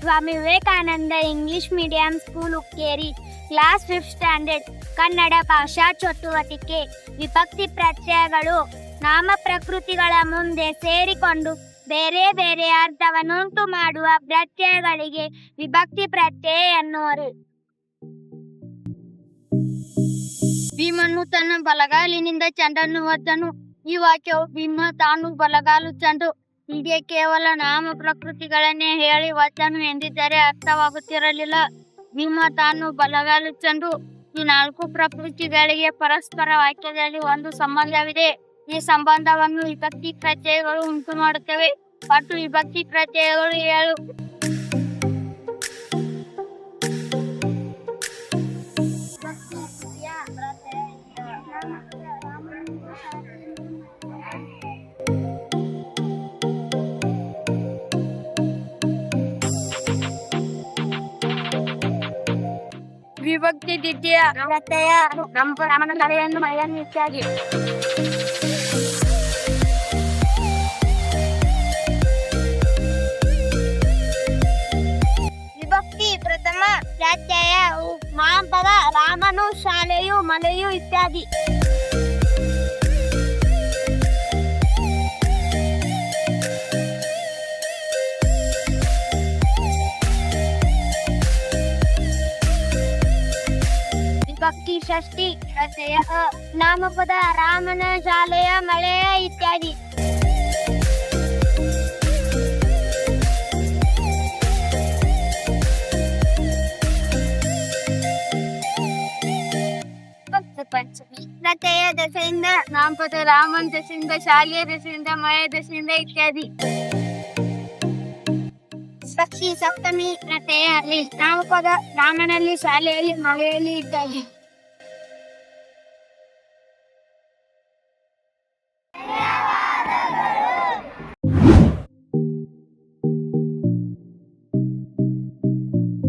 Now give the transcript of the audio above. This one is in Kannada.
ಸ್ವಾಮಿ Vivekananda English medium school Ukkeri, class 5th standard, Kannada ಭಾಷಾ ಚಟುವಟಿಕೆ. ವಿಭಕ್ತಿ ಪ್ರತ್ಯಯಗಳು ನಾಮ ಪ್ರಕೃತಿಗಳ ಮುಂದೆ ಸೇರಿಕೊಂಡು ಬೇರೆ ಬೇರೆ ಅರ್ಥವನ್ನುಂಟು ಮಾಡುವ ಪ್ರತ್ಯಯಗಳಿಗೆ ವಿಭಕ್ತಿ ಪ್ರತ್ಯಯ ಎನ್ನುವರು. ಭೀಮನು ತನ್ನ ಬಲಗಾಲಿನಿಂದ ಚೆಂಡನ್ನು ಒದ್ದನು. ಈ ವಾಕ್ಯವು ಭೀಮ ತಾನು ಬಲಗಾಲು ಚೆಂಡು ಹೀಗೆ ಕೇವಲ ನಾಮ ಪ್ರಕೃತಿಗಳನ್ನೇ ಹೇಳಿ ವಚನ ಎಂದಿದ್ದರೆ ಅರ್ಥವಾಗುತ್ತಿರಲಿಲ್ಲ. ಭೀಮ ತಾನು ಬಲಗಾಲು ಚೆಂಡು ಈ 4 ಪ್ರಕೃತಿಗಳಿಗೆ ಪರಸ್ಪರ ವಾಕ್ಯದಲ್ಲಿ ಒಂದು ಸಂಬಂಧವಿದೆ. ಈ ಸಂಬಂಧವನ್ನು ವಿಭಕ್ತಿ ಪ್ರತ್ಯಯಗಳು ಉಂಟು ಮಾಡುತ್ತವೆ. ಒಟ್ಟು ವಿಭಕ್ತಿ ಪ್ರತ್ಯಯಗಳು 7. ವಿಭಕ್ತಿ ದ್ವಿತೀಯ ಪ್ರತ್ಯಯ ರಾಮನ ತಲೆಯನ್ನು ಮಳೆಯನ್ನು ಇತ್ಯಾದಿ. ವಿಭಕ್ತಿ ಪ್ರಥಮ ಪ್ರತ್ಯಯ ಮಾಪದ ರಾಮನು, ಶಾಲೆಯು, ಮನೆಯು ಇತ್ಯಾದಿ. ವಿಭಕ್ತಿ ಷಷ್ಠಿ ಪ್ರತ್ಯಯ ನಾಮಪದ ರಾಮನ, ಶಾಲೆಯ, ಮಳೆಯ ಇತ್ಯಾದಿ. ಪಂಚಮಿ ಪ್ರತ್ಯಯ ದಶೆಯಿಂದ ನಾಮಪದ ರಾಮನ್, ದಶೆಯಿಂದ ಶಾಲೆಯ, ದಶೆಯಿಂದ ಮಳೆಯ, ದಶೆಯಿಂದ ಇತ್ಯಾದಿ. ಪಕ್ಷಿ ಸಪ್ತಮಿ ಪ್ರತ್ಯಯ ನಾಮಪದ ರಾಮನಲ್ಲಿ, ಶಾಲೆಯಲ್ಲಿ, ಮಳೆಯಲ್ಲಿ ಇತ್ಯಾದಿ.